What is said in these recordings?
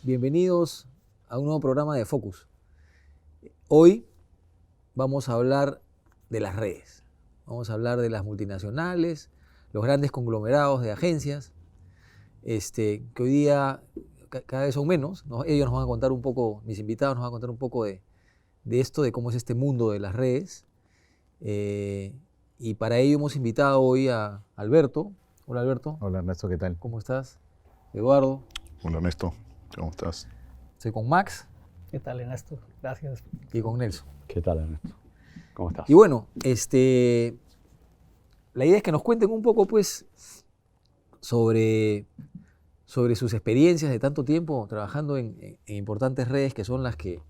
Bienvenidos a un nuevo programa de Focus. Hoy vamos a hablar de las redes, vamos a hablar de las multinacionales, los grandes conglomerados de agencias, que hoy día cada vez son menos, ¿no? Ellos nos van a contar un poco, mis invitados nos van a contar un poco de esto, de cómo es este mundo de las redes. Y para ello hemos invitado hoy a Alberto. Hola Alberto. Hola Ernesto, ¿qué tal? ¿Cómo estás? Eduardo. Hola Ernesto, ¿cómo estás? Estoy con Max. ¿Qué tal, Ernesto? Gracias. Y con Nelson. ¿Qué tal, Ernesto? ¿Cómo estás? Y bueno, la idea es que nos cuenten un poco, pues, sobre sus experiencias de tanto tiempo trabajando en importantes redes que son las que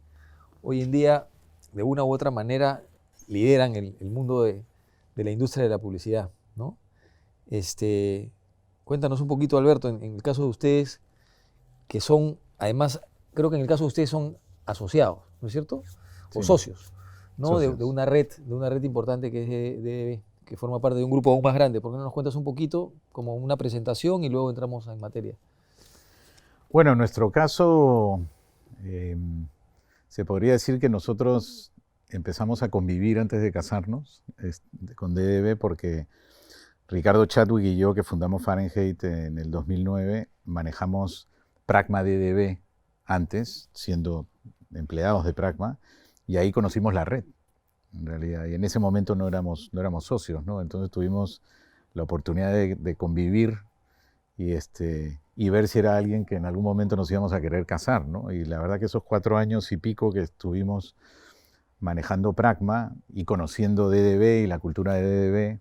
hoy en día, de una u otra manera, lideran el mundo de la industria de la publicidad, ¿no? Cuéntanos un poquito, Alberto, en el caso de ustedes, que son, además, creo que en el caso de ustedes son asociados, ¿no es cierto? O Sí. socios, ¿no? Socios. De una red importante que es que forma parte de un grupo aún más grande. ¿Por qué no nos cuentas un poquito, como una presentación, y luego entramos en materia? Bueno, en nuestro caso, se podría decir que nosotros empezamos a convivir antes de casarnos con DDB porque Ricardo Chadwick y yo, que fundamos Fahrenheit en el 2009, manejamos Pragma DDB antes, siendo empleados de Pragma, y ahí conocimos la red, en realidad. Y en ese momento no éramos socios, ¿no? Entonces tuvimos la oportunidad de convivir y ver si era alguien que en algún momento nos íbamos a querer casar, ¿no? Y la verdad que esos 4 años y pico que estuvimos manejando Pragma y conociendo DDB y la cultura de DDB,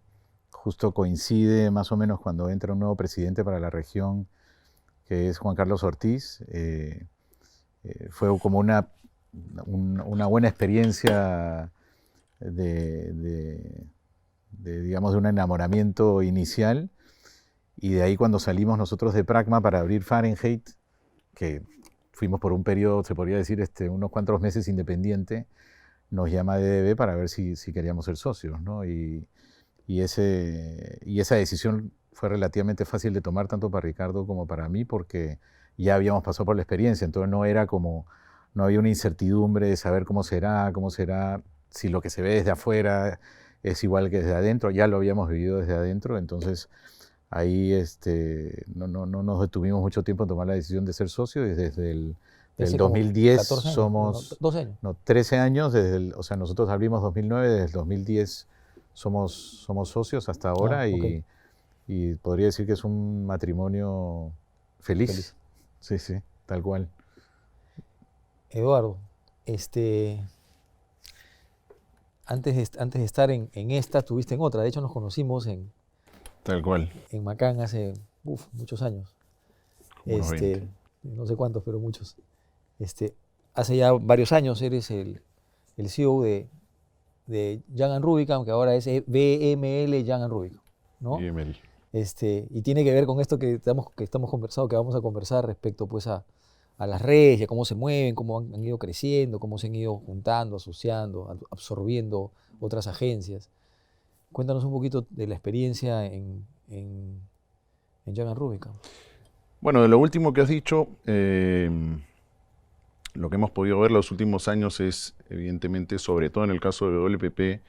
justo coincide más o menos cuando entra un nuevo presidente para la región, que es Juan Carlos Ortiz. Fue como una buena experiencia digamos, de un enamoramiento inicial. Y de ahí cuando salimos nosotros de Pragma para abrir Fahrenheit, que fuimos por un periodo, se podría decir, unos cuantos meses independiente, nos llama DDB para ver si queríamos ser socios, ¿no? Y esa decisión fue relativamente fácil de tomar tanto para Ricardo como para mí, porque ya habíamos pasado por la experiencia, entonces no había una incertidumbre de saber cómo será, si lo que se ve desde afuera es igual que desde adentro, ya lo habíamos vivido desde adentro, entonces ahí no nos detuvimos mucho tiempo en tomar la decisión de ser socios, y desde el 2010 14 años, somos... 12 años. No, 13 años, o sea, nosotros abrimos 2009, desde el 2010 somos socios hasta ahora. Okay. Y podría decir que es un matrimonio feliz. Sí, tal cual. Eduardo, antes de estar en esta, estuviste en otra. De hecho, nos conocimos Tal cual. en Macán hace muchos años. Como unos 20. No sé cuántos, pero muchos. Hace ya varios años eres el CEO de Young & Rubicam, que ahora es BML Young & Rubicam, ¿no? BML. Y tiene que ver con esto que estamos conversando, que vamos a conversar respecto, pues, a las redes, y a cómo se mueven, cómo han ido creciendo, cómo se han ido juntando, asociando, absorbiendo otras agencias. Cuéntanos un poquito de la experiencia en Young & Rubicam. Bueno, de lo último que has dicho, lo que hemos podido ver los últimos años es, evidentemente, sobre todo en el caso de WPP,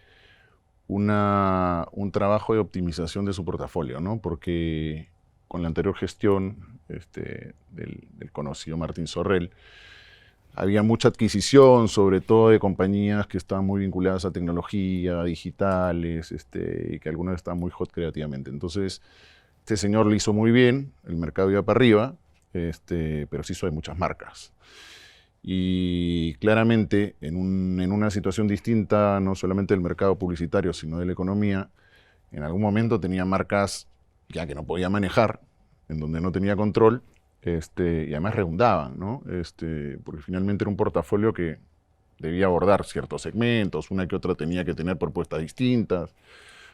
un trabajo de optimización de su portafolio, ¿no? Porque con la anterior gestión del conocido Martín Sorrell, había mucha adquisición, sobre todo de compañías que estaban muy vinculadas a tecnología, digitales, y que algunas estaban muy hot creativamente. Entonces, este señor lo hizo muy bien, el mercado iba para arriba, pero se hizo de muchas marcas. Y claramente, en una situación distinta, no solamente del mercado publicitario, sino de la economía, en algún momento tenía marcas ya que no podía manejar, en donde no tenía control, y además redundaban, ¿no? Porque finalmente era un portafolio que debía abordar ciertos segmentos, una que otra tenía que tener propuestas distintas,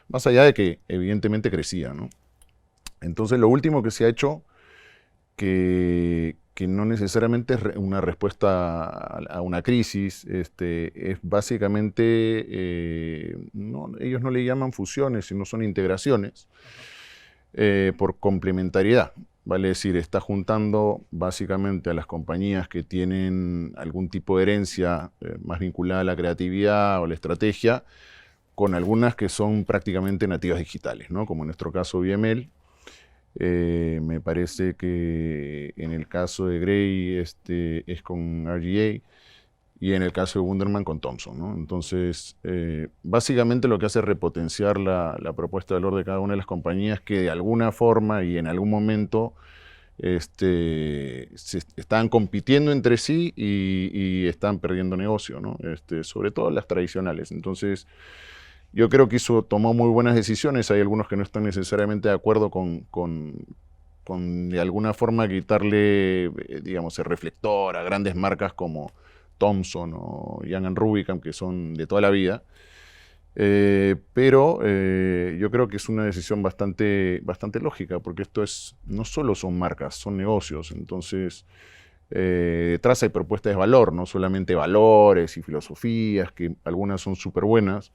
más allá de que evidentemente crecía, ¿no? Entonces lo último que se ha hecho, que no necesariamente es una respuesta a una crisis, es básicamente, ellos no le llaman fusiones, sino son integraciones por complementariedad. vale decir, está juntando básicamente a las compañías que tienen algún tipo de herencia más vinculada a la creatividad o la estrategia, con algunas que son prácticamente nativas digitales, ¿no? Como en nuestro caso VML. Me parece que en el caso de Gray es con RGA y en el caso de Wunderman con Thomson, ¿no? Entonces, básicamente lo que hace es repotenciar la propuesta de valor de cada una de las compañías que de alguna forma y en algún momento se están compitiendo entre sí y están perdiendo negocio, ¿no? Sobre todo las tradicionales. Entonces, yo creo que tomó muy buenas decisiones. Hay algunos que no están necesariamente de acuerdo con de alguna forma quitarle, digamos, el reflector a grandes marcas como Thomson o Young & Rubicam, que son de toda la vida. Pero yo creo que es una decisión bastante lógica, porque no solo son marcas, son negocios. Entonces, detrás hay propuestas de valor, no solamente valores y filosofías, que algunas son súper buenas,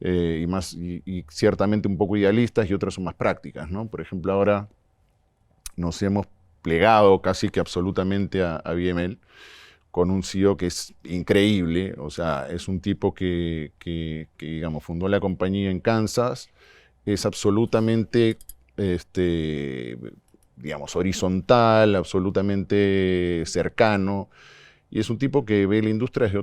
y ciertamente un poco idealistas, y otras son más prácticas, ¿no? Por ejemplo, ahora nos hemos plegado casi que absolutamente a VML, con un CEO que es increíble. O sea, es un tipo que digamos, fundó la compañía en Kansas, es absolutamente, digamos, horizontal, absolutamente cercano, y es un tipo que ve la industria desde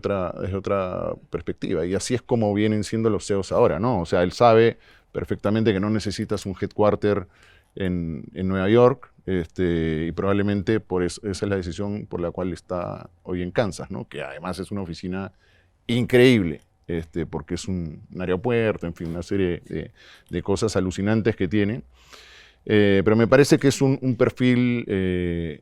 otra perspectiva, y así es como vienen siendo los CEOs ahora, ¿no? O sea, él sabe perfectamente que no necesitas un headquarter en Nueva York, y probablemente esa es la decisión por la cual está hoy en Kansas, ¿no? Que además es una oficina increíble, porque es un aeropuerto, en fin, una serie de cosas alucinantes que tiene. Pero me parece que es un perfil,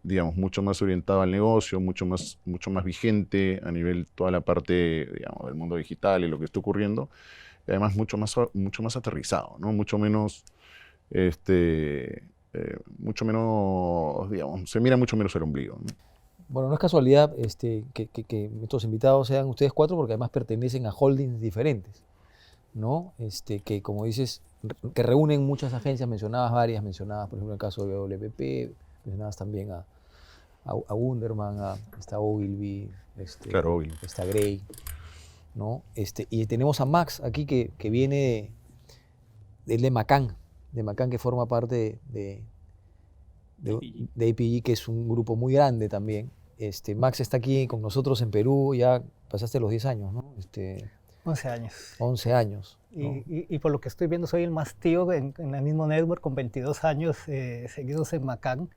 digamos, mucho más orientado al negocio, mucho más vigente a nivel toda la parte, digamos, del mundo digital y lo que está ocurriendo, y además mucho más aterrizado, ¿no? Mucho menos, digamos, se mira mucho menos el ombligo, ¿no? Bueno, no es casualidad que nuestros invitados sean ustedes cuatro, porque además pertenecen a holdings diferentes, ¿no? Que, como dices, que reúnen muchas agencias, mencionabas varias, mencionabas por ejemplo el caso de WPP, mencionabas también a Wunderman, está Ogilvy, Claro, Ogilvy. está Gray, ¿no? Y tenemos a Max aquí que viene de Macan, que forma parte de APG, que es un grupo muy grande también. Max está aquí con nosotros en Perú, ya pasaste los 10 años, ¿no? 11 años. 11 años. ¿no? Y por lo que estoy viendo, soy el más tío en el mismo network, con 22 años seguidos en Macan.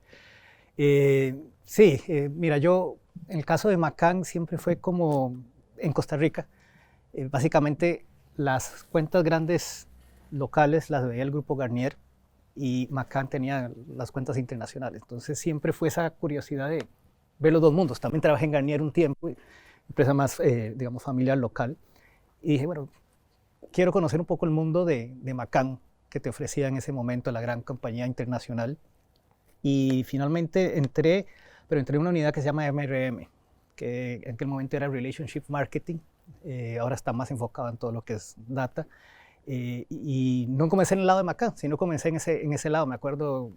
Sí, mira, yo, en el caso de Macan, siempre fue como en Costa Rica. Básicamente, las cuentas grandes locales las veía el grupo Garnier, y Macan tenía las cuentas internacionales. Entonces, siempre fue esa curiosidad de ver los dos mundos. También trabajé en Garnier un tiempo, empresa más, digamos, familiar local. Y dije, bueno, quiero conocer un poco el mundo de Macan, que te ofrecía en ese momento la gran compañía internacional. Y finalmente entré en una unidad que se llama MRM, que en aquel momento era Relationship Marketing, ahora está más enfocado en todo lo que es data. Y no comencé en el lado de Macan, sino comencé en ese lado. Me acuerdo,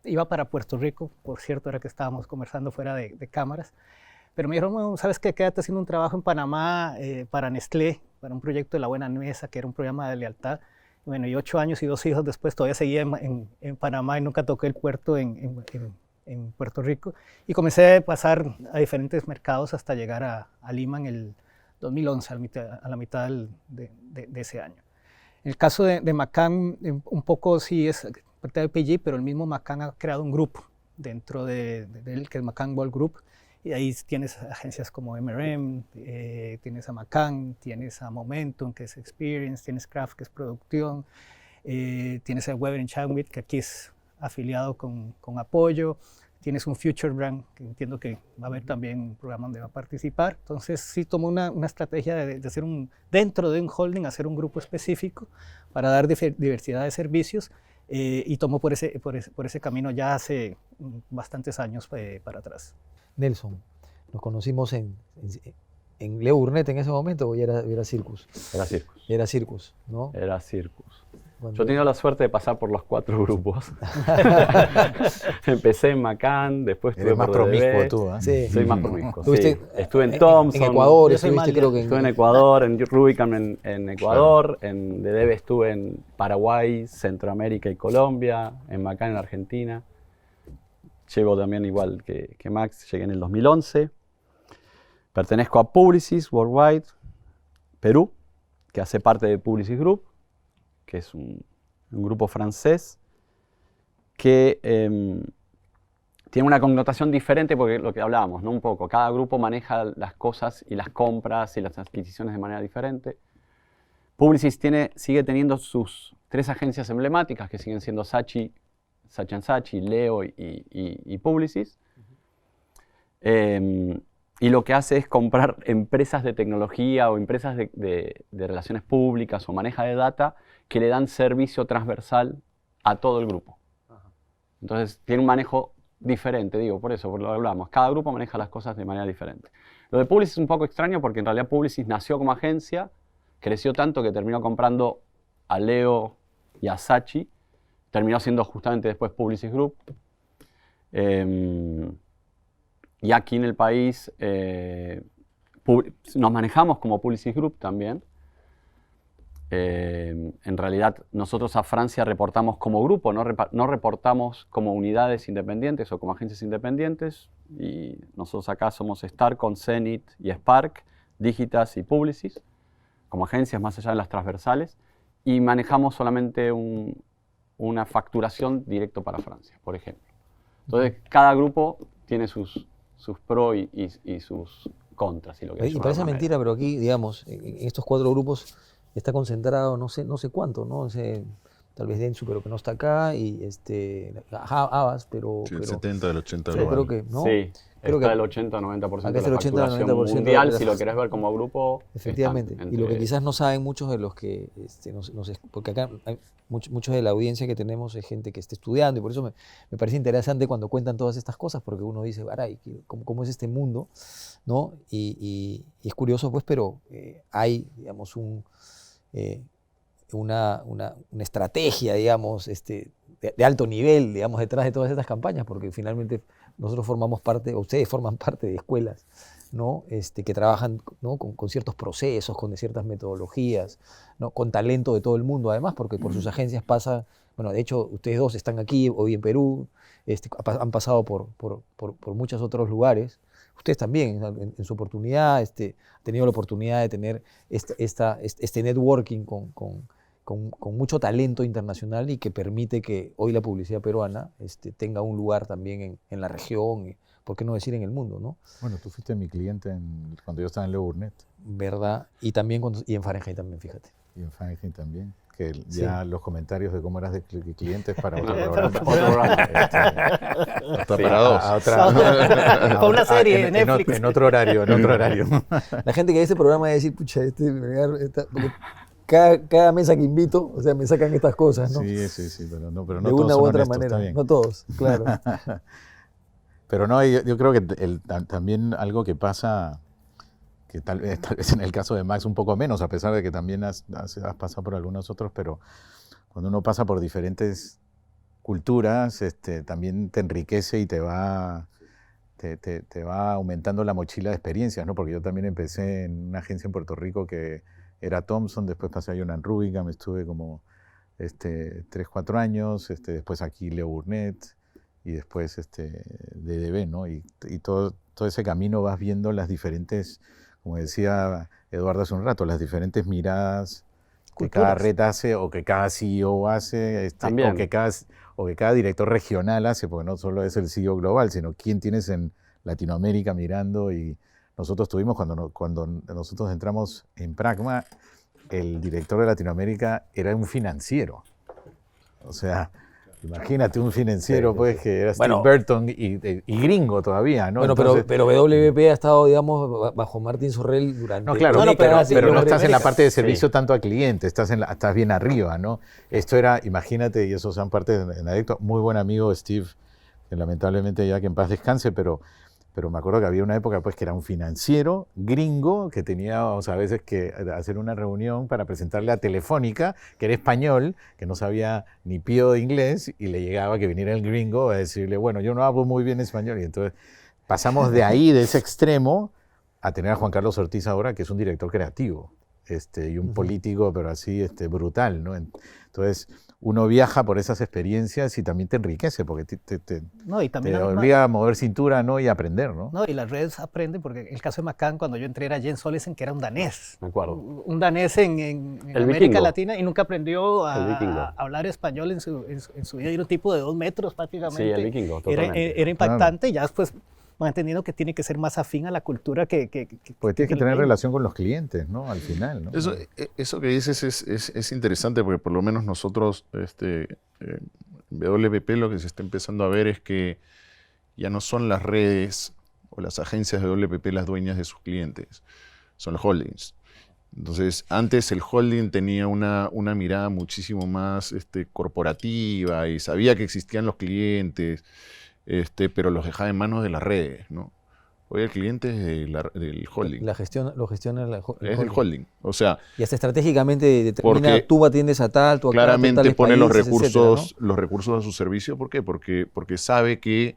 iba para Puerto Rico, por cierto, era que estábamos conversando fuera de cámaras, pero me dijeron, bueno, ¿sabes qué? Quédate haciendo un trabajo en Panamá para Nestlé, para un proyecto de La Buena Nueza, que era un programa de lealtad. Bueno, y 8 años y 2 hijos después todavía seguía en Panamá y nunca toqué el puerto en Puerto Rico. Y comencé a pasar a diferentes mercados hasta llegar a Lima en el 2011, a la mitad de ese año. En el caso de Macan, un poco sí es parte de PG, pero el mismo Macan ha creado un grupo dentro de él, que es Macan World Group, y ahí tienes agencias como MRM, tienes a Macan, tienes a Momentum, que es Experience, tienes Craft, que es producción, tienes a Weber Chadwick, que aquí es afiliado con Apoyo, tienes un Future Brand, que entiendo que va a haber también un programa donde va a participar. Entonces sí tomó una estrategia de hacer dentro de un holding, hacer un grupo específico para dar diversidad de servicios, y tomó por ese camino ya hace bastantes años para atrás. Nelson, nos conocimos en Leo Burnett en ese momento, o ya era Circus. Era Circus. Era Circus, ¿no? Era Circus. Yo he tenido la suerte de pasar por los 4 grupos. Empecé en Macan, después estuve Eres más por promiscuo DDB. tú, ¿eh? Sí. Soy más promiscuo, Estuviste sí. Estuve en Thomson. En Ecuador, Yo soy estuviste Malga. creo que Estuve en Ecuador, en Rubicam en Ecuador, en DDB estuve en Paraguay, Centroamérica y Colombia, en Macan en Argentina. Llego también igual que Max, llegué en el 2011. Pertenezco a Publicis Worldwide Perú, que hace parte de Publicis Group, que es un grupo francés que tiene una connotación diferente porque lo que hablábamos, ¿no? Un poco, cada grupo maneja las cosas y las compras y las adquisiciones de manera diferente. Publicis sigue teniendo sus 3 agencias emblemáticas que siguen siendo Saatchi & Saatchi, Leo y Publicis. Y lo que hace es comprar empresas de tecnología o empresas de relaciones públicas o maneja de data que le dan servicio transversal a todo el grupo. Entonces tiene un manejo diferente, digo, por eso, por lo que hablamos. Cada grupo maneja las cosas de manera diferente. Lo de Publicis es un poco extraño porque en realidad Publicis nació como agencia, creció tanto que terminó comprando a Leo y a Saatchi, terminó siendo justamente después Publicis Group. Y aquí en el país nos manejamos como Publicis Group también. En realidad nosotros a Francia reportamos como grupo, no reportamos como unidades independientes o como agencias independientes. Y nosotros acá somos Starcom, Zenith y Spark, Digitas y Publicis, como agencias más allá de las transversales. Y manejamos solamente una facturación directo para Francia, por ejemplo. Entonces cada grupo tiene sus pros y sus contras. Y parece mentira, pero aquí, digamos, en estos 4 grupos está concentrado no sé cuánto, ¿no? Tal vez Dentsu, pero que no está acá, y Havas, pero... Sí, el 70 del 80 pero global. creo que, ¿no? Sí, Creo está que el 80-90% acá de es la el 80-90% facturación mundial, si lo querés ver como grupo. Efectivamente. Y lo que quizás no saben muchos de los que, porque acá hay muchos de la audiencia que tenemos es gente que está estudiando, y por eso me parece interesante cuando cuentan todas estas cosas, porque uno dice, caray, ¿cómo es este mundo? ¿No? Y es curioso, pues, pero hay, digamos, una estrategia, digamos, de alto nivel, digamos, detrás de todas estas campañas, porque finalmente nosotros formamos parte, o ustedes forman parte de escuelas, ¿no? Que trabajan, ¿no? con ciertos procesos, con ciertas metodologías, ¿no? Con talento de todo el mundo, además, porque por sus agencias pasa, bueno, de hecho, ustedes 2 están aquí, hoy en Perú, han pasado por muchos otros lugares. Ustedes también, en su oportunidad, han tenido la oportunidad de tener este networking con mucho talento internacional, y que permite que hoy la publicidad peruana tenga un lugar también en la región, y, por qué no decir, en el mundo, ¿no? Bueno, tú fuiste mi cliente cuando yo estaba en Leo Burnett. ¿Verdad? Y también y en Fahrenheit también, fíjate. Y en Fahrenheit también. Que Sí. ya los comentarios de cómo eras de clientes para otro Otro programa. Hasta para dos. A otra, Para una serie de Netflix. en otro horario, en otro horario. La gente que ve este programa va a decir, pucha, porque cada mesa que invito, o sea, me sacan estas cosas, ¿no? Sí, pero no de todos una son u otra honestos, manera. está bien. No todos, claro. Pero no, yo creo que también algo que pasa, que tal vez en el caso de Max un poco menos, a pesar de que también has pasado por algunos otros, pero cuando uno pasa por diferentes culturas, también te enriquece y te va aumentando la mochila de experiencias, ¿no? Porque yo también empecé en una agencia en Puerto Rico que era Thomson, después pasé a Jonan Rubicam, estuve como 3-4 años, después aquí Leo Burnett, y después DDB, ¿no? Y todo ese camino vas viendo las diferentes, como decía Eduardo hace un rato, las diferentes miradas que cada red hace, o que cada CEO hace, o que cada director regional hace, porque no solo es el CEO global, sino quién tienes en Latinoamérica mirando. Y nosotros tuvimos, cuando nosotros entramos en Pragma, el director de Latinoamérica era un financiero. O sea, imagínate un financiero, pues, que era Steve Burton y gringo todavía, ¿no? Bueno, entonces, pero WP ha estado, digamos, bajo Martín Sorrell durante... No, claro, pero no estás en la parte de servicio tanto al cliente, estás bien arriba, ¿no? Esto era, imagínate, y esos son parte en adicto, muy buen amigo Steve, que lamentablemente ya que en paz descanse, pero pero me acuerdo que había una época pues que era un financiero gringo que teníamos a veces que hacer una reunión para presentarle a Telefónica, que era español, que no sabía ni pío de inglés, y le llegaba que viniera el gringo a decirle, bueno, yo no hablo muy bien español, y entonces pasamos de ahí, de ese extremo, a tener a Juan Carlos Ortiz ahora, que es un director creativo, y un político, pero así brutal, ¿no? Entonces, uno viaja por esas experiencias y también te enriquece, porque No, y también te obliga a mover cintura, ¿no? Y a aprender, ¿no? No, y las redes aprenden, porque el caso de McCann, cuando yo entré era Jens Olesen, que era un danés. Me acuerdo. Un danés en El América vikingo. Latina, y nunca aprendió El vikingo. a hablar español en su vida. Era un tipo de 2 metros prácticamente. Sí, el vikingo, Era, totalmente. era impactante, y ya después van entendiendo que tiene que ser más afín a la cultura Porque tienes que el tener país. relación con los clientes, ¿no? Al final, ¿no? Eso que dices es interesante, porque por lo menos nosotros, en WPP, lo que se está empezando a ver es que ya no son las redes o las agencias de WPP las dueñas de sus clientes, son los holdings. Entonces, antes el holding tenía una mirada muchísimo más corporativa y sabía que existían los clientes, pero los dejaba en manos de las redes, ¿no? Hoy el cliente es del holding. Lo gestiona Es del holding. O sea, Y hasta estratégicamente determina, porque tú atiendes a tal, tú acá, tú claramente tales pone los países, recursos, etcétera, los recursos a su servicio. ¿Por qué? Porque sabe que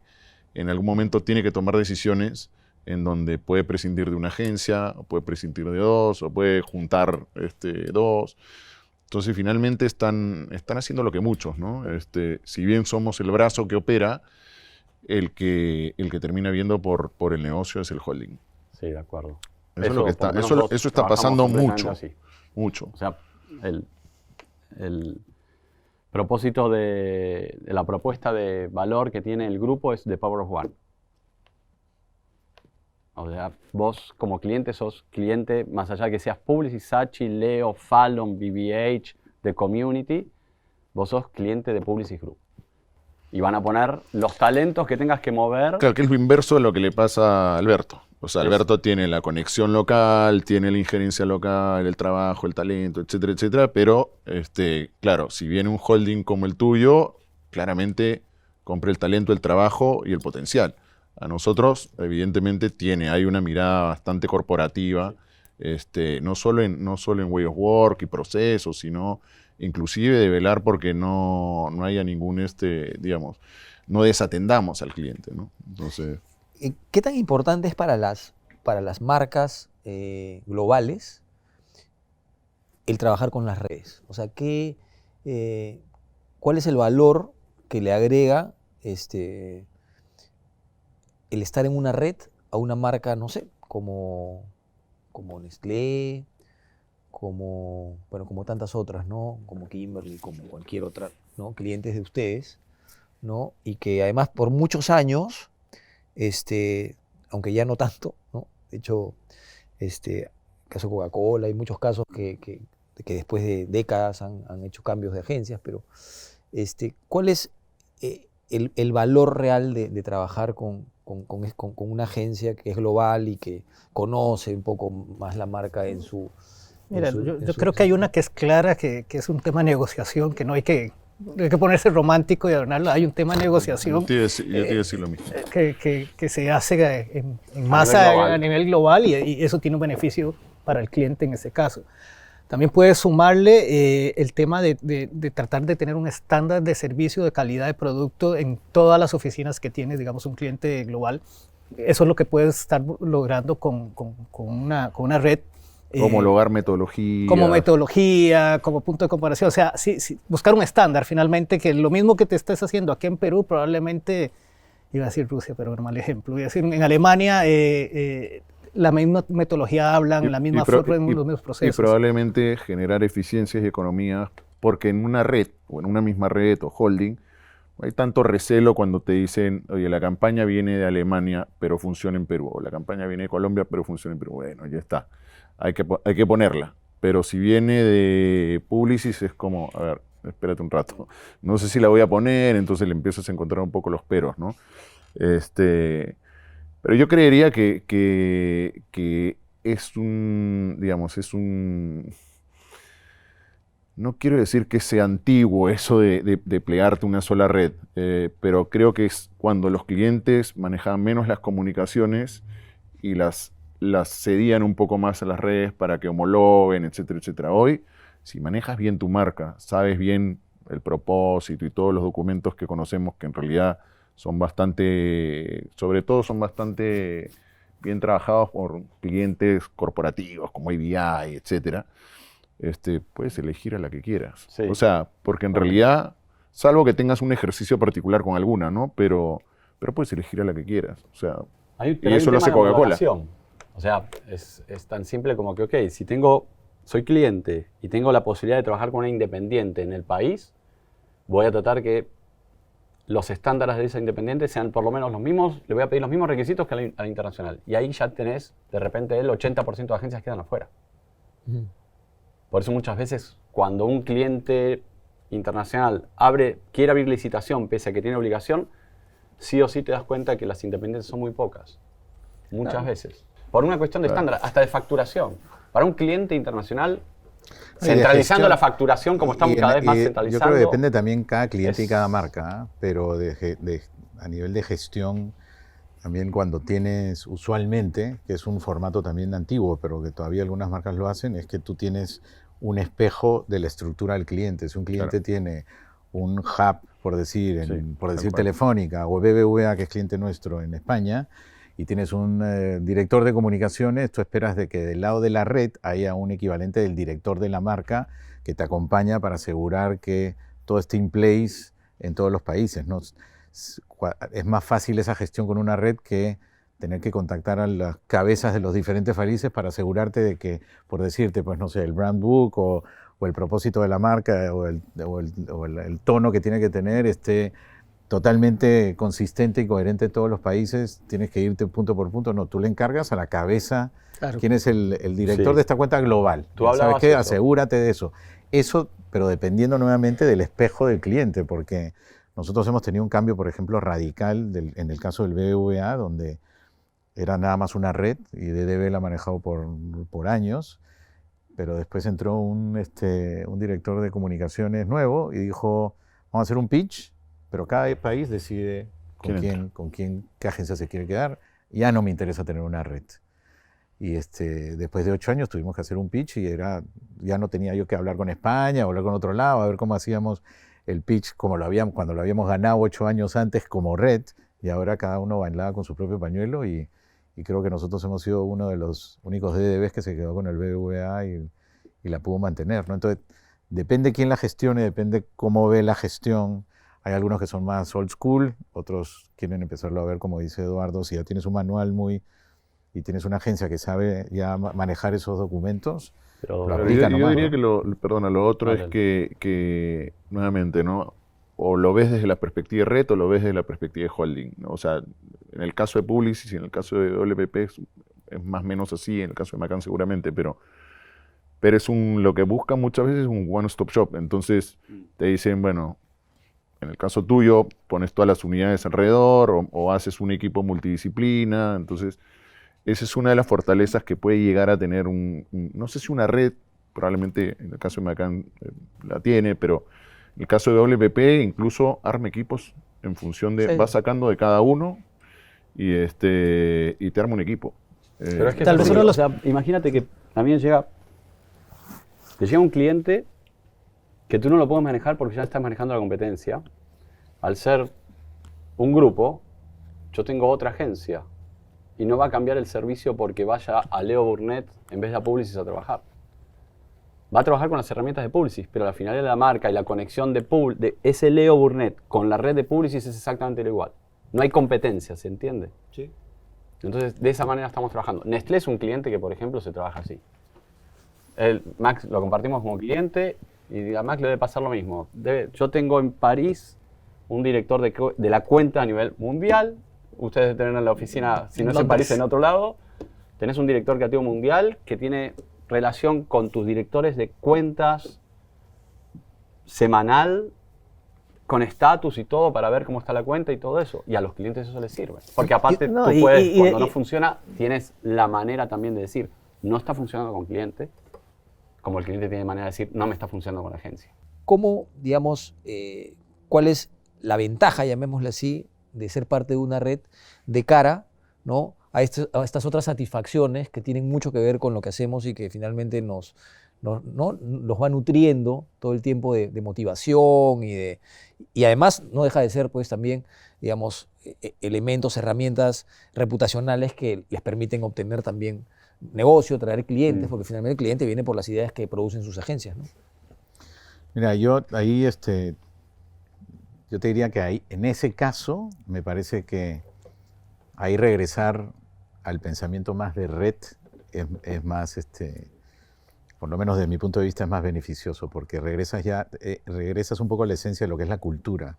en algún momento tiene que tomar decisiones en donde puede prescindir de una agencia, o puede prescindir de 2, o puede juntar 2. Entonces, finalmente están haciendo lo que muchos, ¿no? Si bien somos el brazo que opera, el que termina viendo por el negocio es el holding. Sí, de acuerdo. Eso es lo que por está, lo menos eso nosotros está trabajamos pasando completamente mucho, así. mucho. O sea, el propósito de la propuesta de valor que tiene el grupo es The Power of One. O sea, vos como cliente sos cliente, más allá de que seas Publicis, Saatchi, Leo, Fallon, BBH, The Community, vos sos cliente de Publicis Group. Y van a poner los talentos que tengas que mover. Claro, que es lo inverso de lo que le pasa a Alberto. O sea, Es- Alberto tiene la conexión local, tiene la injerencia local, el trabajo, el talento, etcétera, etcétera, pero, claro, si viene un holding como el tuyo, claramente compra el talento, el trabajo y el potencial. A nosotros, evidentemente, hay una mirada bastante corporativa, no solo en way of work y procesos, sino inclusive de velar porque no haya ningún, digamos, no desatendamos al cliente, ¿no? Entonces, ¿Qué tan importante es para las marcas globales el trabajar con las redes? O sea, ¿cuál es el valor que le agrega el estar en una red a una marca, no sé, como Nestlé, como tantas otras, ¿no? Como Kimberly, como cualquier otra, ¿no? Clientes de ustedes, ¿no? Y que además por muchos años, aunque ya no tanto, ¿no? De hecho, caso Coca-Cola, hay muchos casos que después de décadas han hecho cambios de agencias, pero ¿cuál es el valor real de trabajar con una agencia que es global y que conoce un poco más la marca en su... Mira, yo creo que hay una que es clara, que es un tema de negociación, que no hay que ponerse romántico y adornarlo. Hay un tema de negociación yo te iba a decir lo mismo. que se hace en masa a nivel global, y eso tiene un beneficio para el cliente en ese caso. También puedes sumarle el tema de tratar de tener un estándar de servicio, de calidad de producto en todas las oficinas que tienes, digamos, un cliente global. Eso es lo que puedes estar logrando con una red. Como lograr metodología. Como metodología, como punto de comparación. O sea, sí, buscar un estándar finalmente, que lo mismo que te estés haciendo aquí en Perú, probablemente, iba a decir Rusia, pero era mal ejemplo, iba a decir en Alemania, la misma metodología hablan, la misma forma, los mismos procesos. Y probablemente generar eficiencias y economías, porque en una red, o en una misma red o holding, no hay tanto recelo cuando te dicen, oye, la campaña viene de Alemania, pero funciona en Perú, o la campaña viene de Colombia, pero funciona en Perú. Bueno, ya está, hay que ponerla. Pero si viene de Publicis es como, a ver, espérate un rato, no sé si la voy a poner, entonces le empiezas a encontrar un poco los peros, ¿no? Pero yo creería que es un, digamos, no quiero decir que sea antiguo eso de plegarte una sola red, pero creo que es cuando los clientes manejaban menos las comunicaciones y las cedían un poco más a las redes para que homologuen, etcétera, etcétera. Hoy, si manejas bien tu marca, sabes bien el propósito y todos los documentos que conocemos, que en realidad son bastante, sobre todo son bastante bien trabajados por clientes corporativos como ABI, etcétera, puedes elegir a la que quieras. Sí. O sea, porque en realidad, salvo que tengas un ejercicio particular con alguna, ¿no? Pero puedes elegir a la que quieras. O sea, y eso lo hace Coca-Cola. O sea, es tan simple como que, ok, si soy cliente y tengo la posibilidad de trabajar con una independiente en el país, voy a tratar que los estándares de esa independiente sean por lo menos los mismos, le voy a pedir los mismos requisitos que a la internacional. Y ahí ya tenés, de repente, el 80% de agencias quedan afuera. Por eso muchas veces cuando un cliente internacional quiere abrir licitación pese a que tiene obligación, sí o sí te das cuenta que las independientes son muy pocas. Muchas veces. Por una cuestión de estándar, hasta de facturación. Para un cliente internacional, centralizando la facturación como estamos cada vez más centralizando. Yo creo que depende también cada cliente y cada marca, pero a nivel de gestión, también cuando tienes usualmente, que es un formato también antiguo, pero que todavía algunas marcas lo hacen, es que tú tienes un espejo de la estructura del cliente. Si un cliente tiene un hub, por decir Telefónica o BBVA, que es cliente nuestro en España, y tienes un director de comunicaciones, tú esperas de que del lado de la red haya un equivalente del director de la marca que te acompaña para asegurar que todo esté in place en todos los países, ¿no? Es más fácil esa gestión con una red que tener que contactar a las cabezas de los diferentes países para asegurarte de que, por decirte, pues no sé, el brand book o el propósito de la marca o el tono que tiene que tener esté totalmente consistente y coherente en todos los países. Tienes que irte punto por punto. No, tú le encargas a la cabeza quién es el director de esta cuenta global. ¿Sabes qué? Asegúrate de eso. Eso, pero dependiendo nuevamente del espejo del cliente, porque nosotros hemos tenido un cambio, por ejemplo, radical en el caso del BBVA, donde era nada más una red y DDB la ha manejado por años, pero después entró un director de comunicaciones nuevo y dijo, vamos a hacer un pitch, pero cada país decide qué agencia se quiere quedar. Ya no me interesa tener una red. Y después de 8 años tuvimos que hacer un pitch y ya no tenía yo que hablar con España o hablar con otro lado, a ver cómo hacíamos el pitch cuando lo habíamos ganado 8 años antes como red, y ahora cada uno bailaba con su propio pañuelo y creo que nosotros hemos sido uno de los únicos DDBs que se quedó con el BBVA y la pudo mantener, ¿no? Entonces, depende quién la gestione, depende cómo ve la gestión. Hay algunos que son más old school, otros quieren empezarlo a ver, como dice Eduardo, si ya tienes un manual y tienes una agencia que sabe ya manejar esos documentos, yo diría que lo otro es que nuevamente, ¿no? O lo ves desde la perspectiva de red o lo ves desde la perspectiva de holding, ¿no? O sea, en el caso de Publicis y en el caso de WPP es más o menos así, en el caso de Macan seguramente, pero lo que buscan muchas veces es un one-stop shop. Entonces te dicen, bueno, en el caso tuyo pones todas las unidades alrededor o haces un equipo multidisciplina. Entonces esa es una de las fortalezas que puede llegar a tener no sé si una red, probablemente en el caso de Macan la tiene, pero en el caso de WPP incluso arma equipos en función de, va sacando de cada uno y te arma un equipo. Pero es que tal vez o sea, imagínate que también te llega un cliente que tú no lo puedes manejar porque ya estás manejando la competencia. Al ser un grupo, yo tengo otra agencia y no va a cambiar el servicio porque vaya a Leo Burnett en vez de a Publicis a trabajar. Va a trabajar con las herramientas de Publicis, pero la finalidad de la marca y la conexión de ese Leo Burnett con la red de Publicis es exactamente lo igual. No hay competencia, ¿se entiende? Sí. Entonces, de esa manera estamos trabajando. Nestlé es un cliente que, por ejemplo, se trabaja así. Max lo compartimos como cliente y a Max le debe pasar lo mismo. Yo tengo en París un director de la cuenta a nivel mundial. Ustedes tienen en la oficina, si no es en París, en otro lado. Tenés un director creativo mundial que tiene relación con tus directores de cuentas semanal, con estatus y todo para ver cómo está la cuenta y todo eso. Y a los clientes eso les sirve. Porque aparte tú puedes, cuando no funciona, tienes la manera también de decir, no está funcionando con cliente, como el cliente tiene manera de decir, no me está funcionando con la agencia. ¿Cómo, digamos, cuál es la ventaja, llamémosle así, de ser parte de una red de cara, ¿no?, a estas otras satisfacciones que tienen mucho que ver con lo que hacemos y que finalmente nos va nutriendo todo el tiempo de motivación y además no deja de ser pues también, digamos, elementos, herramientas reputacionales que les permiten obtener también negocio, traer clientes, porque finalmente el cliente viene por las ideas que producen sus agencias, ¿no? Mira, yo ahí, yo te diría que ahí, en ese caso, me parece que ahí regresar al pensamiento más de red es más, por lo menos desde mi punto de vista, es más beneficioso, porque regresas un poco a la esencia de lo que es la cultura,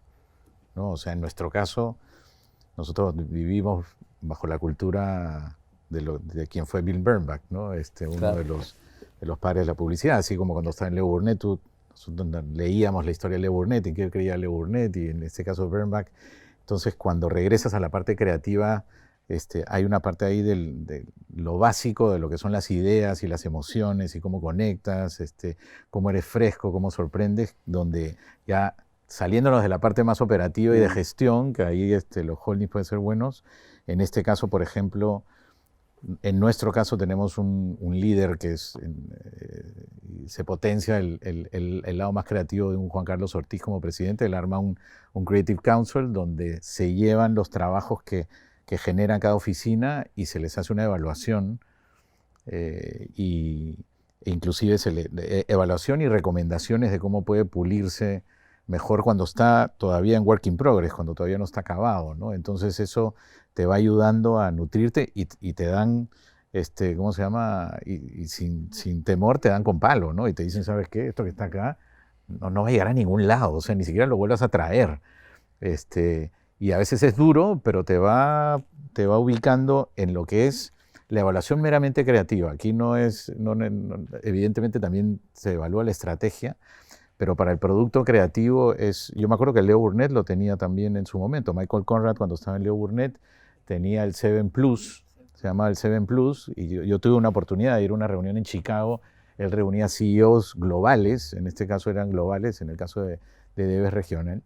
¿no? O sea, en nuestro caso, nosotros vivimos bajo la cultura de quien fue Bill Bernbach, ¿no? Uno Claro. de los padres de la publicidad, así como cuando estaba en Leo Burnett, nosotros leíamos la historia de Leo Burnett y qué creía Leo Burnett, y en este caso Bernbach. Entonces, cuando regresas a la parte creativa, hay una parte ahí de lo básico de lo que son las ideas y las emociones y cómo conectas, cómo eres fresco, cómo sorprendes, donde ya saliéndonos de la parte más operativa y de gestión, que ahí los holdings pueden ser buenos. En este caso, por ejemplo, en nuestro caso tenemos un líder que se potencia el lado más creativo de un Juan Carlos Ortiz como presidente. Él arma un Creative Council donde se llevan los trabajos que genera cada oficina y se les hace una evaluación e inclusive evaluación y recomendaciones de cómo puede pulirse mejor cuando está todavía en work in progress, cuando todavía no está acabado, ¿no? Entonces eso te va ayudando a nutrirte y te dan, ¿cómo se llama? Y sin temor te dan con palo, ¿no? Y te dicen, ¿sabes qué? Esto que está acá no va a llegar a ningún lado, o sea, ni siquiera lo vuelvas a traer. Y a veces es duro, pero te va ubicando en lo que es la evaluación meramente creativa. Aquí evidentemente también se evalúa la estrategia, pero para el producto creativo yo me acuerdo que Leo Burnett lo tenía también en su momento. Michael Conrad, cuando estaba en Leo Burnett, tenía el 7 Plus, se llamaba el 7 Plus, y yo tuve una oportunidad de ir a una reunión en Chicago. Él reunía CEOs globales, en este caso eran globales, en el caso de DB regional,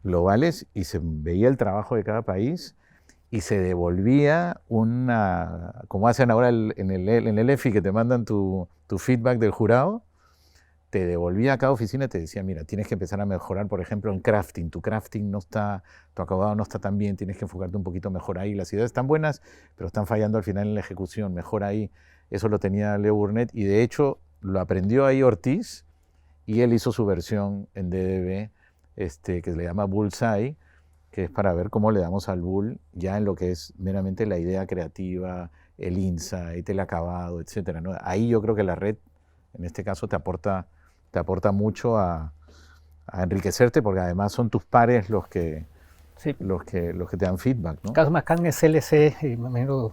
globales, y se veía el trabajo de cada país y se devolvía como hacen ahora en el EFI, que te mandan tu feedback del jurado, te devolvía a cada oficina y te decía, mira, tienes que empezar a mejorar, por ejemplo, en crafting. Tu crafting tu acabado no está tan bien, tienes que enfocarte un poquito mejor ahí. Las ideas están buenas, pero están fallando al final en la ejecución, mejor ahí. Eso lo tenía Leo Burnett y de hecho lo aprendió ahí Ortiz y él hizo su versión en DDB, que se le llama Bullseye, que es para ver cómo le damos al bull ya en lo que es meramente la idea creativa, el insight, el acabado, etcétera, ¿no? Ahí yo creo que la red, en este caso, te aporta mucho a enriquecerte, porque además son tus pares los que te dan feedback, ¿no? El caso McCann es LC, y me imagino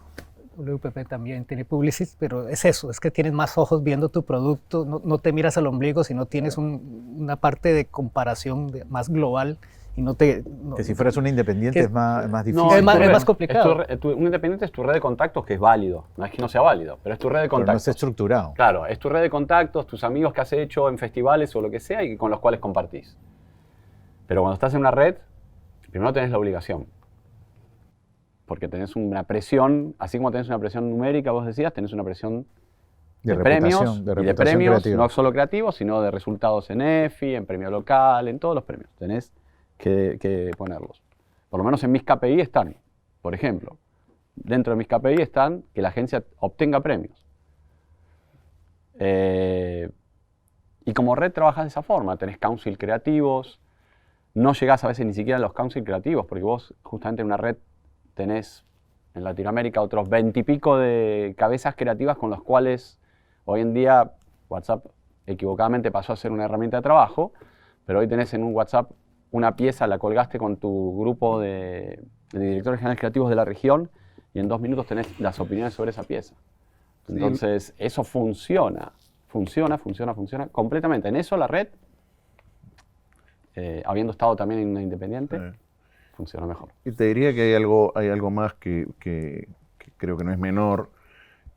WPP también tiene Publicis, pero es eso, es que tienes más ojos viendo tu producto, no te miras al ombligo, sino tienes una parte de comparación más global. Y que si fueras un independiente es más difícil. No, es más complicado. Un independiente es tu red de contactos, que es válido. No es que no sea válido, pero es tu red de contactos. Pero no está estructurado. Claro, es tu red de contactos, tus amigos que has hecho en festivales o lo que sea y con los cuales compartís. Pero cuando estás en una red, primero tenés la obligación. Porque tenés una presión, así como tenés una presión numérica, vos decías, tenés una presión de premios, y de premios creativa. No solo creativos, sino de resultados en EFI, en premio local, en todos los premios. Tenés que ponerlos. Por lo menos en mis KPI están. Por ejemplo, dentro de mis KPI están que la agencia obtenga premios. Y como red trabajas de esa forma. Tenés council creativos. No llegás a veces ni siquiera a los council creativos, porque vos justamente en una red tenés en Latinoamérica otros 20 y pico de cabezas creativas con los cuales hoy en día WhatsApp equivocadamente pasó a ser una herramienta de trabajo, pero hoy tenés en un WhatsApp una pieza, la colgaste con tu grupo de directores generales creativos de la región y en 2 minutos tenés las opiniones sobre esa pieza. Entonces, eso funciona completamente. En eso la red, habiendo estado también en una independiente, funciona mejor. Y te diría que hay algo más que creo que no es menor,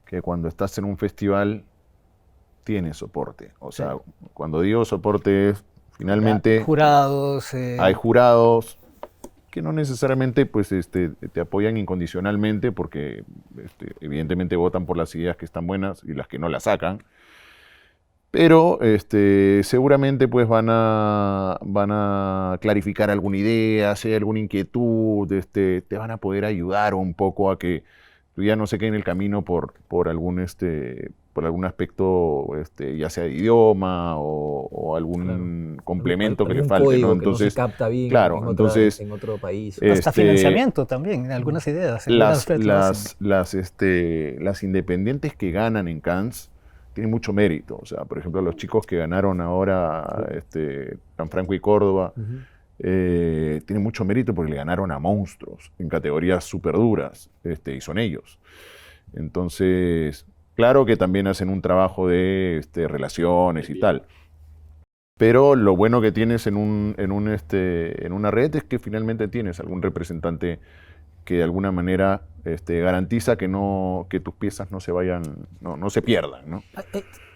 que cuando estás en un festival tiene soporte. O sea, cuando digo soporte es, finalmente, Jurados. hay jurados que no necesariamente pues, te apoyan incondicionalmente porque evidentemente votan por las ideas que están buenas y las que no las sacan. Pero seguramente pues van a clarificar alguna idea, si hay alguna inquietud, te van a poder ayudar un poco a que tú ya no se quede en el camino por algún aspecto, ya sea de idioma o algún complemento que le Algún falte, código ¿no? que no Entonces, se capta bien claro, en entonces, en otro país. Hasta financiamiento también, en algunas ideas. Algunas redes lo hacen. las independientes que ganan en Cannes tienen mucho mérito. O sea, por ejemplo, los chicos que ganaron ahora Gianfranco y Córdoba, Ujú. tienen mucho mérito porque le ganaron a monstruos en categorías súper duras, y son ellos. Entonces, claro que también hacen un trabajo de relaciones y tal. Pero lo bueno que tienes en una red es que finalmente tienes algún representante que de alguna manera garantiza que tus piezas no se vayan, no se pierdan, ¿no?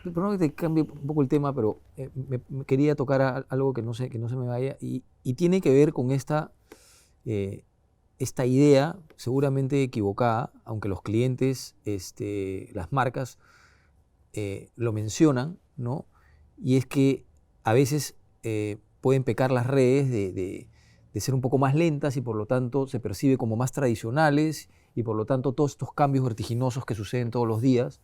Perdón que te cambie un poco el tema, pero me quería tocar algo que no se me vaya y tiene que ver con esta idea, seguramente equivocada, aunque los clientes, las marcas lo mencionan, ¿no? Y es que a veces pueden pecar las redes de ser un poco más lentas y por lo tanto se percibe como más tradicionales y por lo tanto todos estos cambios vertiginosos que suceden todos los días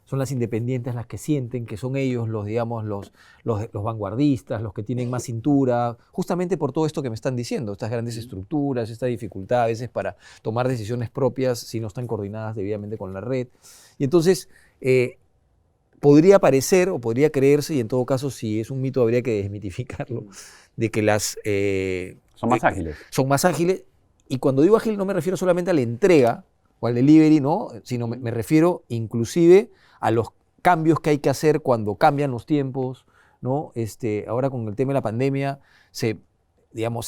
son las independientes las que sienten que son ellos los, digamos, los vanguardistas, los que tienen más cintura, justamente por todo esto que me están diciendo, estas grandes estructuras, esta dificultad a veces para tomar decisiones propias si no están coordinadas debidamente con la red. Y entonces podría parecer o podría creerse, y en todo caso si es un mito habría que desmitificarlo, de que las... Son más ágiles. Son más ágiles, y cuando digo ágil no me refiero solamente a la entrega o al delivery, ¿no? Sino me refiero inclusive a los cambios que hay que hacer cuando cambian los tiempos, ¿no? Ahora con el tema de la pandemia se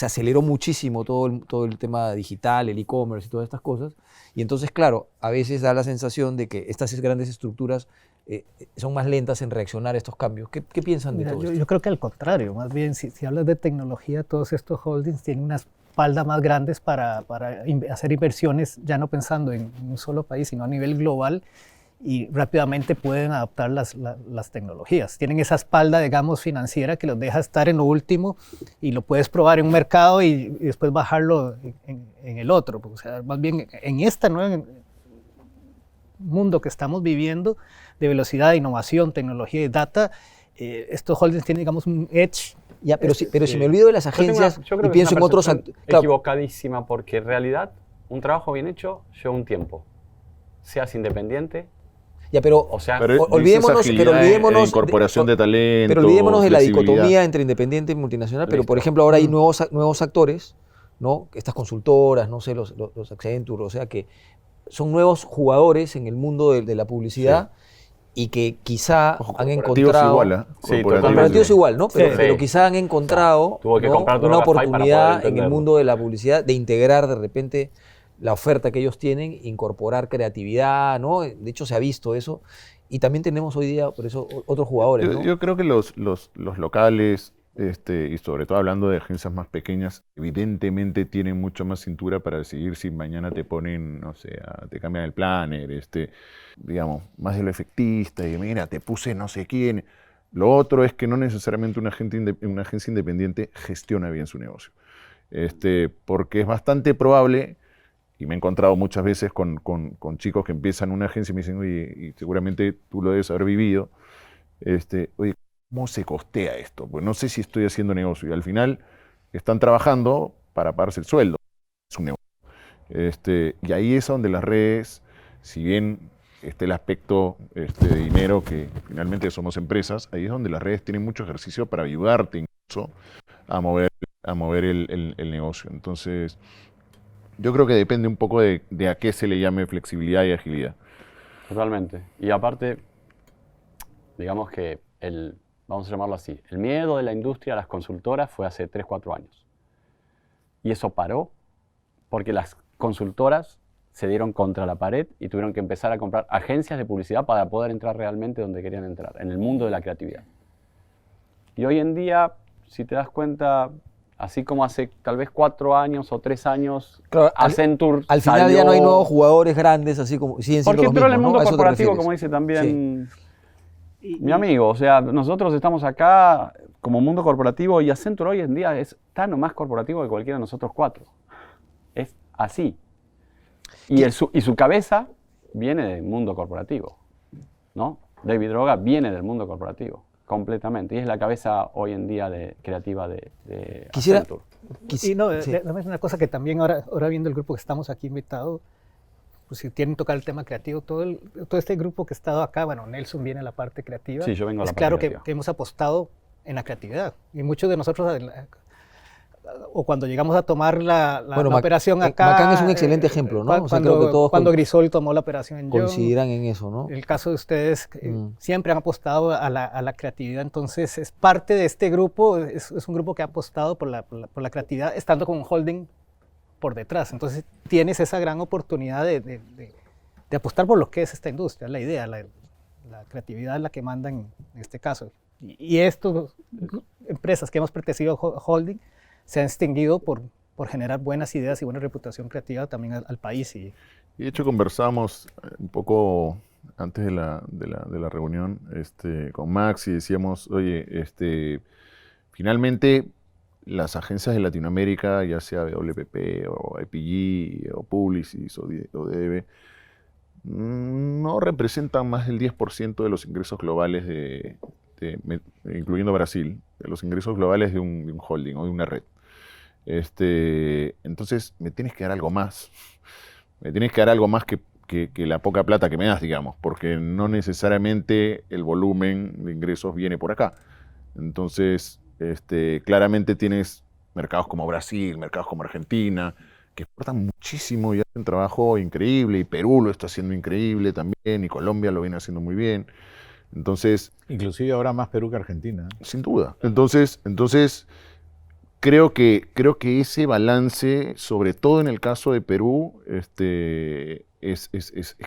aceleró muchísimo todo el tema digital, el e-commerce y todas estas cosas, y entonces, claro, a veces da la sensación de que estas grandes estructuras son más lentas en reaccionar a estos cambios. ¿Qué piensan de todo esto? Yo creo que al contrario, más bien, si hablas de tecnología, todos estos holdings tienen unas espalda más grandes para hacer inversiones, ya no pensando en un solo país, sino a nivel global, y rápidamente pueden adaptar las tecnologías. Tienen esa espalda, digamos, financiera que los deja estar en lo último y lo puedes probar en un mercado y después bajarlo en el otro. O sea, más bien en este nuevo mundo que estamos viviendo de velocidad, de innovación, tecnología y data, estos holdings tienen, digamos, un edge. Ya, pero si me olvido de las agencias yo creo y que pienso es en una otros... percepción Claro, equivocadísima, porque en realidad un trabajo bien hecho lleva un tiempo. Seas independiente, ya, pero o sea, Pero olvidémonos, dices agilidad olvidémonos incorporación de talento, pero olvidémonos de la flexibilidad. dicotomía entre independiente y multinacional. Pero, por Listo. ejemplo, ahora hay nuevos actores, ¿no? Estas consultoras, no sé, los Accenture, o sea, que son nuevos jugadores en el mundo de la publicidad y que quizá Ojo, han corporativos encontrado... igual, ¿eh? Sí, Corporativos Corporativos igual, ¿no? Pero, Sí. pero quizá han encontrado, Tuvo que ¿no?, comprar una Droga Five para oportunidad poder en el entenderlo. mundo de la publicidad de integrar de repente la oferta que ellos tienen, incorporar creatividad, ¿no? De hecho se ha visto eso. Y también tenemos hoy día, por eso, otros jugadores, ¿no? Yo creo que los locales, y sobre todo hablando de agencias más pequeñas, evidentemente tienen mucho más cintura para decidir si mañana te ponen, no sé, te cambian el planner, digamos, más de lo efectista, y mira, te puse no sé quién. Lo otro es que no necesariamente una agencia independiente gestiona bien su negocio. Porque es bastante probable, y me he encontrado muchas veces con chicos que empiezan una agencia y me dicen, oye, y seguramente tú lo debes haber vivido, oye, ¿cómo se costea esto? Pues no sé si estoy haciendo negocio. Y al final están trabajando para pagarse el sueldo. Es un negocio. Y ahí es donde las redes, si bien el aspecto de dinero, que finalmente somos empresas, ahí es donde las redes tienen mucho ejercicio para ayudarte incluso a mover el negocio. Entonces, yo creo que depende un poco de a qué se le llame flexibilidad y agilidad. Totalmente. Y aparte, digamos que vamos a llamarlo así, el miedo de la industria a las consultoras fue hace 3, 4 años. Y eso paró porque las consultoras se dieron contra la pared y tuvieron que empezar a comprar agencias de publicidad para poder entrar realmente donde querían entrar, en el mundo de la creatividad. Y hoy en día, si te das cuenta, así como hace tal vez 4 años o 3 años, Claro, Accenture Al final salió, ya no hay nuevos jugadores grandes, así como siguen siendo porque los entró en mismos, el ¿no? mundo ¿A eso te corporativo, refieres? como dice también Y- mi amigo. O sea, nosotros estamos acá como mundo corporativo y Accenture hoy en día es tan o más corporativo que cualquiera de nosotros 4. Es así. Y su cabeza viene del mundo corporativo, ¿no? David Droga viene del mundo corporativo, completamente. Y es la cabeza hoy en día creativa de Quisiera- Accenture. Y no, Sí. déjame decir una cosa que también ahora viendo el grupo que estamos aquí invitado, pues si quieren tocar el tema creativo, todo este grupo que ha estado acá, bueno, Nelson viene a la parte creativa. Sí, yo vengo a la es parte claro creativa. que hemos apostado en la creatividad. Y muchos de nosotros, o cuando llegamos a tomar la Bueno, operación acá. Macán es un excelente ejemplo, ¿no? O sea, creo que todos cuando Grisol tomó la operación en Young, coincidirán en eso, ¿no? el caso de ustedes, Mm. siempre han apostado a la creatividad, entonces es parte de este grupo, es un grupo que ha apostado por la creatividad, estando con un holding por detrás. Entonces tienes esa gran oportunidad de apostar por lo que es esta industria, la idea, la creatividad es la que manda en este caso. Y estas empresas que hemos pertenecido a holding se han extinguido por generar buenas ideas y buena reputación creativa también al país. Y de hecho conversamos un poco antes de la reunión con Max y decíamos, oye, finalmente las agencias de Latinoamérica, ya sea WPP o IPG o Publicis o DB, no representan más del 10% de los ingresos globales incluyendo Brasil, de los ingresos globales de un holding o de una red. Entonces me tienes que dar algo más. Me tienes que dar algo más que la poca plata que me das, digamos, porque no necesariamente el volumen de ingresos viene por acá. Entonces, claramente tienes mercados como Brasil, mercados como Argentina, que exportan muchísimo y hacen trabajo increíble, y Perú lo está haciendo increíble también, y Colombia lo viene haciendo muy bien. Entonces, Inclusive ahora más Perú que Argentina. sin duda. Entonces creo que ese balance, sobre todo en el caso de Perú, es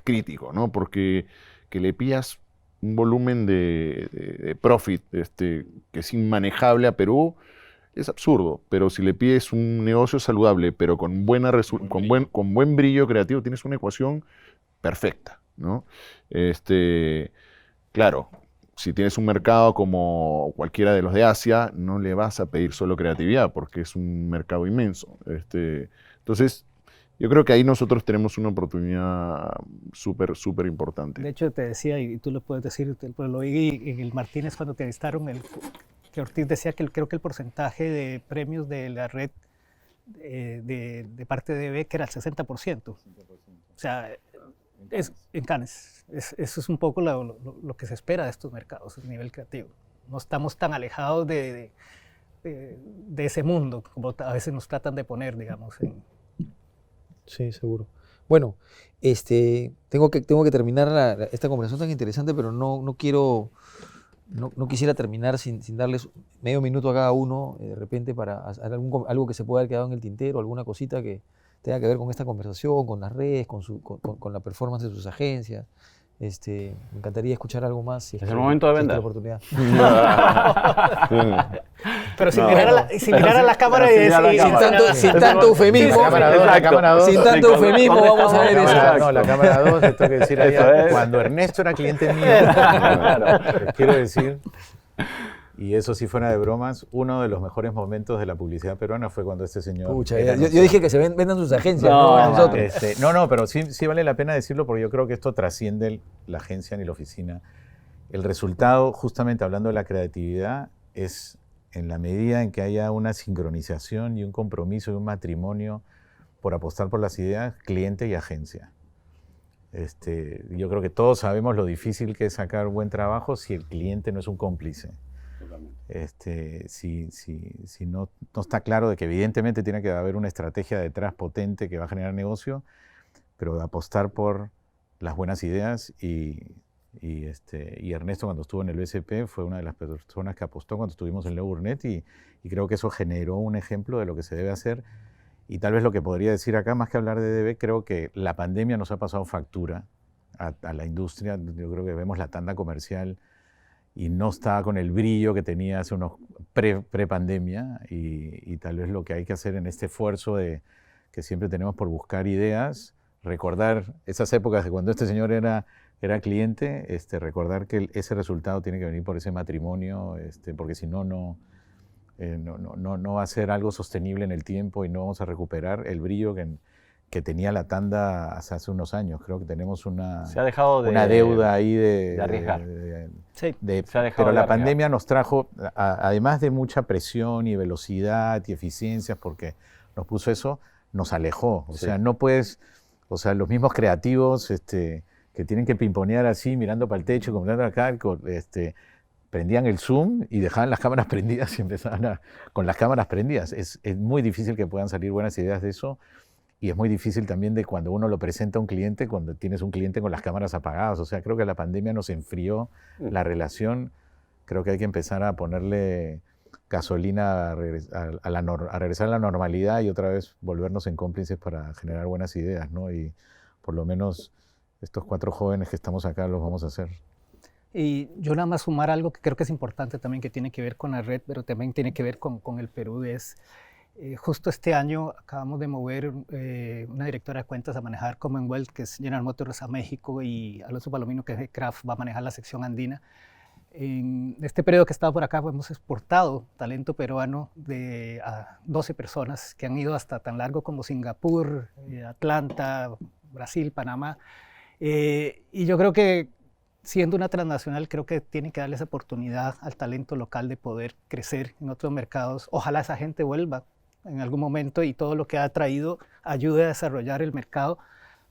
crítico, ¿no? Porque que le pillas un volumen de profit que es inmanejable a Perú es absurdo, pero si le pides un negocio saludable, pero con buen brillo creativo, tienes una ecuación perfecta, ¿no? Claro, si tienes un mercado como cualquiera de los de Asia, no le vas a pedir solo creatividad porque es un mercado inmenso. Entonces, yo creo que ahí nosotros tenemos una oportunidad súper, súper importante. De hecho, te decía, y tú lo puedes decir, lo oí en el Martínez cuando te entrevistaron, que Ortiz decía que creo que el porcentaje de premios de la red de parte de DB que era el 60%. O sea, en Cannes. Eso es un poco lo que se espera de estos mercados a nivel creativo. No estamos tan alejados de ese mundo como a veces nos tratan de poner, digamos. Sí, seguro. Bueno, tengo que terminar esta conversación tan interesante, pero no quisiera terminar sin darles medio minuto a cada uno, de repente, para hacer algo que se pueda haber quedado en el tintero, alguna cosita que tenga que ver con esta conversación, con las redes, con la performance de sus agencias. Me encantaría escuchar algo más. Si Es el momento de si es que vender. la oportunidad. Pero sin No. mirar a la cámara y Sin mirar a la decir... cámara. Sin tanto eufemismo. La cámara 2. Sin tanto eufemismo, vamos a ver eso. No, la cámara 2, esto que decir Eso allá, es. cuando Ernesto era cliente mío, les quiero decir, y eso sí fuera de bromas, uno de los mejores momentos de la publicidad peruana fue cuando este señor... Pucha, era yo nuestro- dije que se vendan sus agencias, No, no nosotros. No, pero sí vale la pena decirlo porque yo creo que esto trasciende la agencia ni la oficina. El resultado, justamente hablando de la creatividad, es en la medida en que haya una sincronización y un compromiso y un matrimonio por apostar por las ideas, cliente y agencia. Yo creo que todos sabemos lo difícil que es sacar buen trabajo si el cliente no es un cómplice. Si no está claro de que evidentemente tiene que haber una estrategia detrás potente que va a generar negocio, pero de apostar por las buenas ideas y Ernesto cuando estuvo en el BCP fue una de las personas que apostó cuando estuvimos en Leo Burnett y creo que eso generó un ejemplo de lo que se debe hacer Y tal vez lo que podría decir acá, más que hablar de DB, creo que la pandemia nos ha pasado factura a la industria. Yo creo que vemos la tanda comercial y no está con el brillo que tenía hace unos pre-pandemia, y tal vez lo que hay que hacer en este esfuerzo que siempre tenemos por buscar ideas, recordar esas épocas de cuando este señor era cliente, recordar que ese resultado tiene que venir por ese matrimonio, porque si no, no va a ser algo sostenible en el tiempo y no vamos a recuperar el brillo que tenía la tanda hace unos años. Creo que tenemos se ha dejado una deuda ahí de arriesgar. Sí. Se ha dejado pero de la arriesgar. pandemia nos trajo, además de mucha presión y velocidad y eficiencias, porque nos puso eso, nos alejó. O Sí. sea, no puedes, o sea, los mismos creativos que tienen que pimponear así, mirando para el techo, comprando acá, prendían el Zoom y dejaban las cámaras prendidas y empezaban con las cámaras prendidas. Es muy difícil que puedan salir buenas ideas de eso, y es muy difícil también de cuando uno lo presenta a un cliente, cuando tienes un cliente con las cámaras apagadas. O sea, creo que la pandemia nos enfrió la relación. Creo que hay que empezar a ponerle gasolina a regresar a la normalidad y otra vez volvernos en cómplices para generar buenas ideas, ¿no? Y por lo menos estos 4 jóvenes que estamos acá los vamos a hacer. Y yo nada más sumar algo que creo que es importante también, que tiene que ver con la red, pero también tiene que ver con el Perú, es justo este año acabamos de mover una directora de cuentas a manejar Commonwealth, que es General Motors, a México, y Alonso Palomino, que es de Kraft, va a manejar la sección andina. En este periodo que he estado por acá, pues, hemos exportado talento peruano a 12 personas que han ido hasta tan largo como Singapur, Atlanta, Brasil, Panamá. Y yo creo que siendo una transnacional, creo que tiene que darle esa oportunidad al talento local de poder crecer en otros mercados. Ojalá esa gente vuelva en algún momento y todo lo que ha traído ayude a desarrollar el mercado.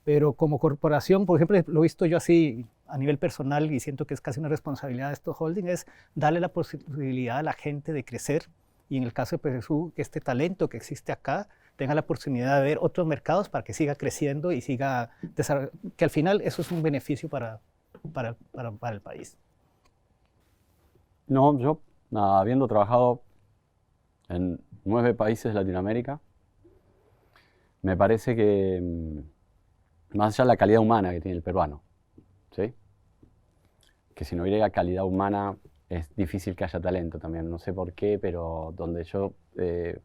Pero como corporación, por ejemplo, lo he visto yo así a nivel personal y siento que es casi una responsabilidad de estos holdings, es darle la posibilidad a la gente de crecer, y en el caso de PSU, que este talento que existe acá tenga la oportunidad de ver otros mercados para que siga creciendo y siga desarrollando, que al final eso es un beneficio para el país. No, yo, habiendo trabajado en 9 países de Latinoamérica, me parece que más allá de la calidad humana que tiene el peruano, ¿sí? Que si no hubiera calidad humana es difícil que haya talento también. No sé por qué, pero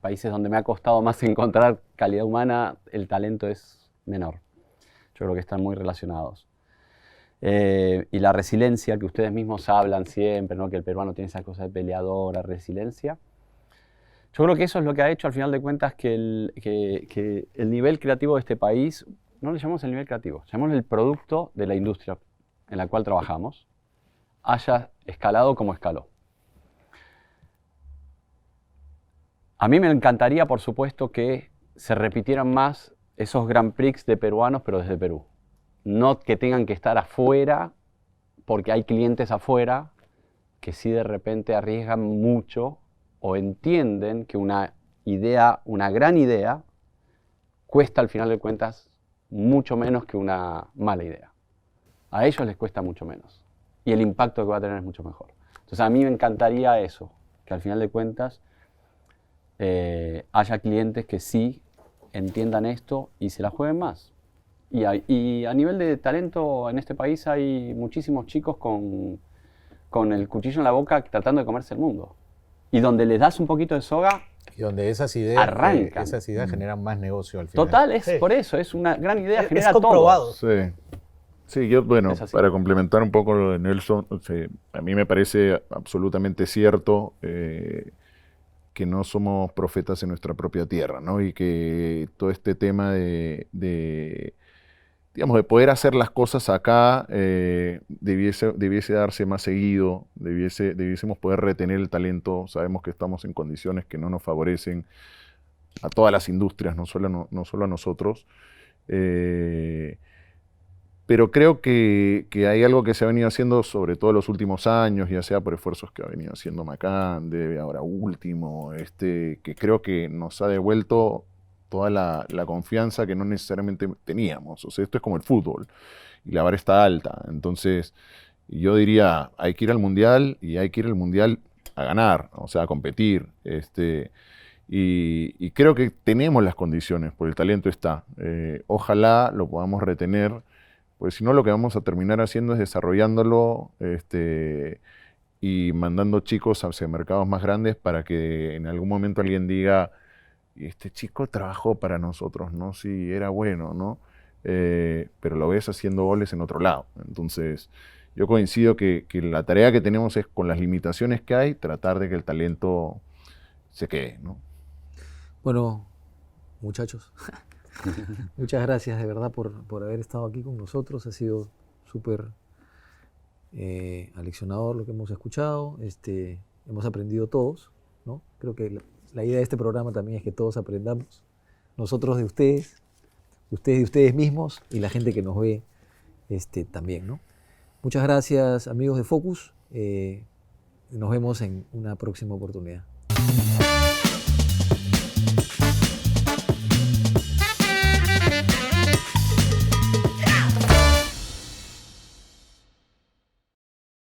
países donde me ha costado más encontrar calidad humana, el talento es menor. Yo creo que están muy relacionados. Y la resiliencia que ustedes mismos hablan siempre, ¿no? Que el peruano tiene esa cosa de peleadora, resiliencia. Yo creo que eso es lo que ha hecho al final de cuentas que el nivel creativo de este país, no le llamamos el nivel creativo, llamamos el producto de la industria en la cual trabajamos, haya escalado como escaló. A mí me encantaría, por supuesto, que se repitieran más esos Grand Prix de peruanos, pero desde Perú. No que tengan que estar afuera, porque hay clientes afuera que sí de repente arriesgan mucho o entienden que una gran idea, cuesta al final de cuentas mucho menos que una mala idea. A ellos les cuesta mucho menos y el impacto que va a tener es mucho mejor. Entonces a mí me encantaría eso, que al final de cuentas haya clientes que sí entiendan esto y se la jueguen más. Y a nivel de talento en este país hay muchísimos chicos con el cuchillo en la boca tratando de comerse el mundo. Y donde les das un poquito de soga, Y donde esas ideas, arrancan. generan más negocio al final. Total, es Sí. por eso, es una gran idea, Es genera comprobado. Sí. Sí, yo, bueno, Es así. para complementar un poco lo de Nelson, a mí me parece absolutamente cierto que no somos profetas en nuestra propia tierra, ¿no? Y que todo este tema digamos, de poder hacer las cosas acá debiese darse más seguido, debiésemos poder retener el talento. Sabemos que estamos en condiciones que no nos favorecen a todas las industrias, no solo a nosotros. Pero creo que hay algo que se ha venido haciendo sobre todo en los últimos años, ya sea por esfuerzos que ha venido haciendo Macán, Debe ahora último, que creo que nos ha devuelto toda la confianza que no necesariamente teníamos. O sea, esto es como el fútbol y la vara está alta. Entonces, yo diría, hay que ir al Mundial y hay que ir al Mundial a ganar, o sea, a competir. Y creo que tenemos las condiciones, porque el talento está. Ojalá lo podamos retener, pues si no lo que vamos a terminar haciendo es desarrollándolo y mandando chicos hacia mercados más grandes para que en algún momento alguien diga, este chico trabajó para nosotros, ¿no? Sí, era bueno, ¿no? Pero lo ves haciendo goles en otro lado. Entonces, yo coincido que la tarea que tenemos es, con las limitaciones que hay, tratar de que el talento se quede, ¿no? Bueno, muchachos, muchas gracias de verdad por haber estado aquí con nosotros. Ha sido súper aleccionador lo que hemos escuchado. Hemos aprendido todos, ¿no? Creo que la idea de este programa también es que todos aprendamos. Nosotros de ustedes de ustedes mismos y la gente que nos ve también, ¿no? Muchas gracias, amigos de Focus. Nos vemos en una próxima oportunidad.